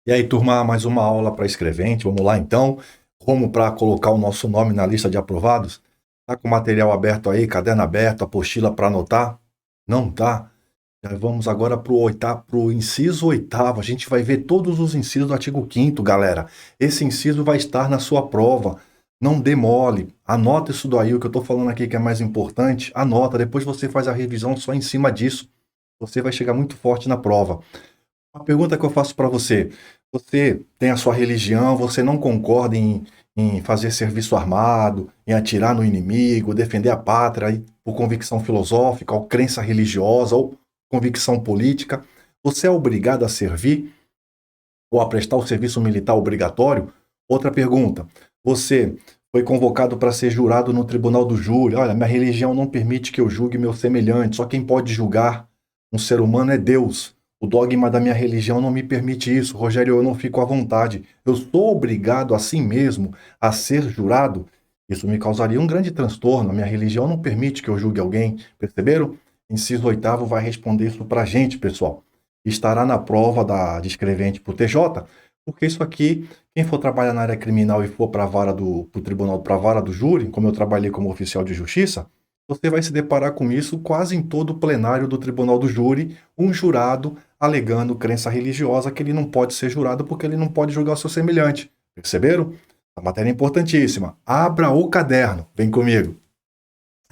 E aí, turma, mais uma aula para escrevente. Vamos lá, então. Como para colocar o nosso nome na lista de aprovados? Tá com o material aberto aí, caderno aberto, apostila para anotar? Não tá? Já vamos agora para o inciso oitavo. A gente vai ver todos os incisos do artigo 5º, galera. Esse inciso vai estar na sua prova. Não dê mole. Anota isso daí, o que eu estou falando aqui que é mais importante. Anota, depois você faz a revisão só em cima disso. Você vai chegar muito forte na prova. Uma pergunta que eu faço para você: você tem a sua religião, você não concorda em fazer serviço armado, em atirar no inimigo, defender a pátria por convicção filosófica, ou crença religiosa, ou convicção política, você é obrigado a servir ou a prestar o serviço militar obrigatório? Outra pergunta: você foi convocado para ser jurado no tribunal do júri. Olha, minha religião não permite que eu julgue meu semelhante, só quem pode julgar um ser humano é Deus. O dogma da minha religião não me permite isso. Rogério, eu não fico à vontade. Eu sou obrigado assim mesmo a ser jurado? Isso me causaria um grande transtorno. A minha religião não permite que eu julgue alguém. Perceberam? Inciso oitavo vai responder isso para a gente, pessoal. Estará na prova de escrevente para o TJ, porque isso aqui, quem for trabalhar na área criminal e for para a vara pro tribunal, para a vara do júri, como eu trabalhei como oficial de justiça, você vai se deparar com isso quase em todo o plenário do tribunal do júri, um jurado alegando crença religiosa que ele não pode ser jurado porque ele não pode julgar o seu semelhante. Perceberam? A matéria é importantíssima. Abra o caderno, vem comigo.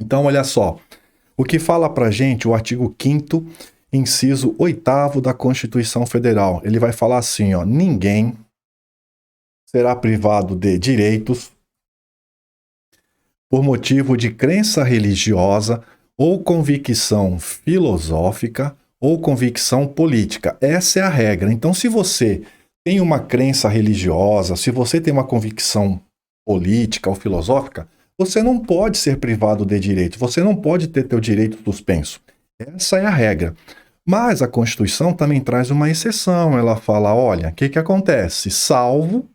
Então, olha só, o que fala pra gente o artigo 5º, inciso 8º da Constituição Federal. Ele vai falar assim, ó: ninguém será privado de direitos por motivo de crença religiosa ou convicção filosófica ou convicção política. Essa é a regra. Então, se você tem uma crença religiosa, se você tem uma convicção política ou filosófica, você não pode ser privado de direito, você não pode ter teu direito suspenso. Essa é a regra. Mas a Constituição também traz uma exceção. Ela fala, olha, o que acontece? Salvo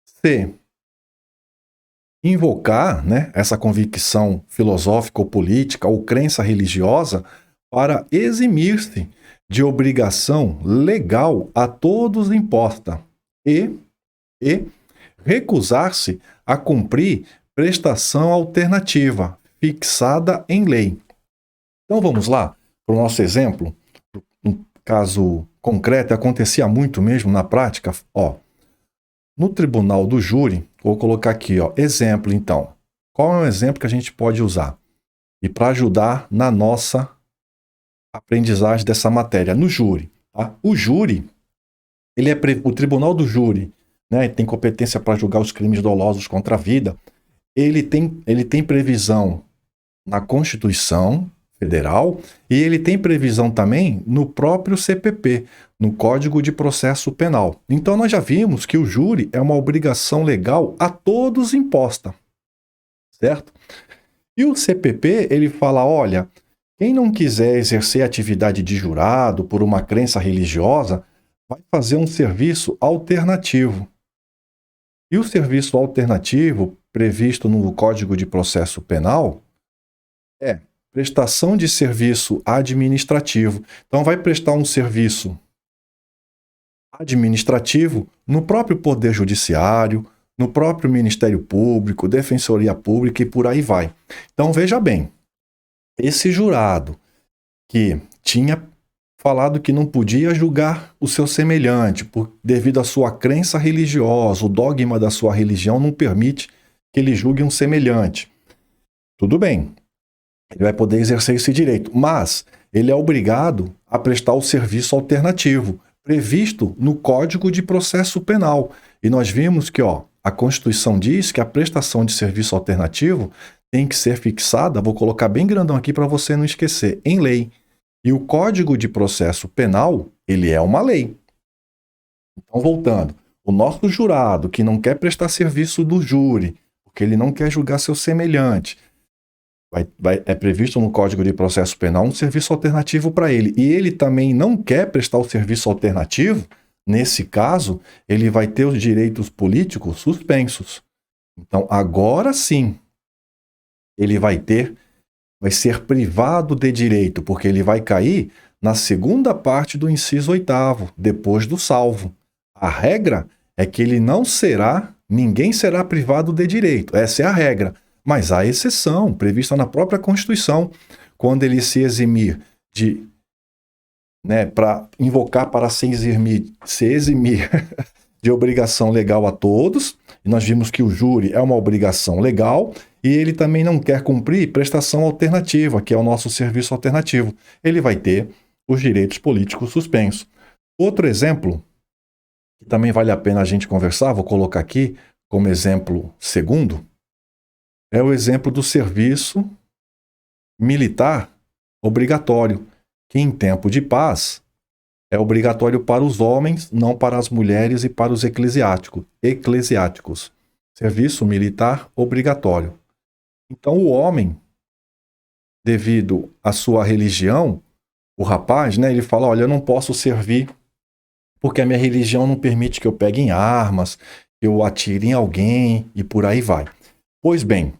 se invocar, né, essa convicção filosófica ou política ou crença religiosa para eximir-se de obrigação legal a todos imposta e recusar-se a cumprir prestação alternativa fixada em lei. Então vamos lá para o nosso exemplo. Um caso concreto, acontecia muito mesmo na prática. Ó, no tribunal do júri, vou colocar aqui, ó, exemplo então. Qual é um exemplo que a gente pode usar? E para ajudar na nossa aprendizagem dessa matéria, no júri. Tá? O júri, o tribunal do júri, né, tem competência para julgar os crimes dolosos contra a vida. Ele tem previsão na Constituição Federal e ele tem previsão também no próprio CPP, no Código de Processo Penal. Então nós já vimos que o júri é uma obrigação legal a todos imposta, certo? E o CPP, ele fala, olha, quem não quiser exercer atividade de jurado por uma crença religiosa, vai fazer um serviço alternativo. E o serviço alternativo previsto no Código de Processo Penal é prestação de serviço administrativo. Então, vai prestar um serviço administrativo no próprio Poder Judiciário, no próprio Ministério Público, Defensoria Pública e por aí vai. Então, veja bem, esse jurado que tinha falado que não podia julgar o seu semelhante devido à sua crença religiosa, o dogma da sua religião não permite que ele julgue um semelhante. Tudo bem, ele vai poder exercer esse direito, mas ele é obrigado a prestar o serviço alternativo, previsto no Código de Processo Penal. E nós vimos que, ó, a Constituição diz que a prestação de serviço alternativo tem que ser fixada, vou colocar bem grandão aqui para você não esquecer, em lei. E o Código de Processo Penal, ele é uma lei. Então, voltando, o nosso jurado que não quer prestar serviço do júri, porque ele não quer julgar seu semelhante, é previsto no Código de Processo Penal um serviço alternativo para ele. E ele também não quer prestar o serviço alternativo, nesse caso, ele vai ter os direitos políticos suspensos. Então, agora sim, ele vai ser privado de direito, porque ele vai cair na segunda parte do inciso 8º, depois do salvo. A regra é que ninguém será privado de direito. Essa é a regra. Mas há exceção, prevista na própria Constituição, quando ele se eximir de, para invocar para se eximir de obrigação legal a todos, e nós vimos que o júri é uma obrigação legal, e ele também não quer cumprir prestação alternativa, que é o nosso serviço alternativo. Ele vai ter os direitos políticos suspensos. Outro exemplo, que também vale a pena a gente conversar, vou colocar aqui como exemplo segundo, é o exemplo do serviço militar obrigatório, que em tempo de paz é obrigatório para os homens, não para as mulheres e para os eclesiásticos. Serviço militar obrigatório. Então o homem, devido à sua religião, o rapaz, ele fala, olha, eu não posso servir porque a minha religião não permite que eu pegue em armas, que eu atire em alguém e por aí vai. Pois bem,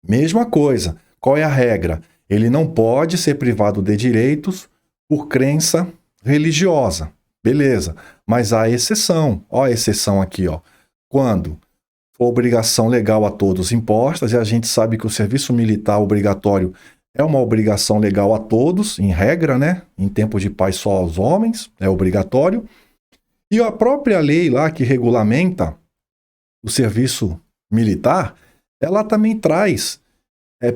mesma coisa. Qual é a regra? Ele não pode ser privado de direitos por crença religiosa. Beleza. Mas há exceção. Olha a exceção aqui, ó. Quando for obrigação legal a todos impostas, e a gente sabe que o serviço militar obrigatório é uma obrigação legal a todos, em regra, Em tempo de paz só aos homens, é obrigatório. E a própria lei lá que regulamenta o serviço militar, ela também traz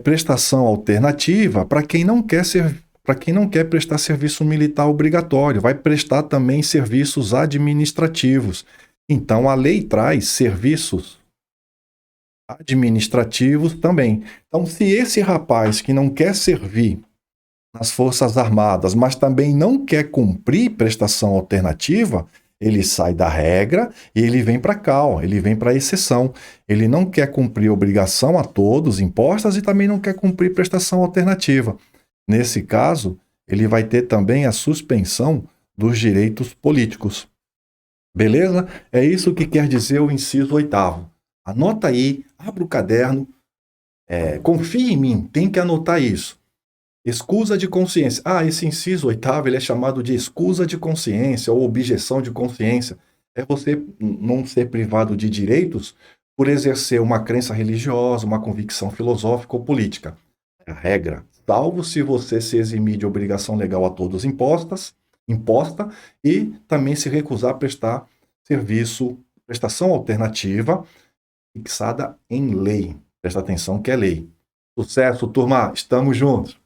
prestação alternativa para quem não quer prestar serviço militar obrigatório, vai prestar também serviços administrativos. Então a lei traz serviços administrativos também. Então, se esse rapaz que não quer servir nas Forças Armadas, mas também não quer cumprir prestação alternativa, ele sai da regra e ele vem para cá, ele vem para a exceção. Ele não quer cumprir obrigação a todos impostas e também não quer cumprir prestação alternativa. Nesse caso, ele vai ter também a suspensão dos direitos políticos. Beleza? É isso que quer dizer o inciso 8º. Anota aí, abra o caderno, confie em mim, tem que anotar isso. Escusa de consciência. Esse inciso 8º ele é chamado de escusa de consciência ou objeção de consciência. É você não ser privado de direitos por exercer uma crença religiosa, uma convicção filosófica ou política. É a regra. Salvo se você se eximir de obrigação legal a todos imposta e também se recusar a prestar prestação alternativa fixada em lei. Presta atenção que é lei. Sucesso, turma. Estamos juntos.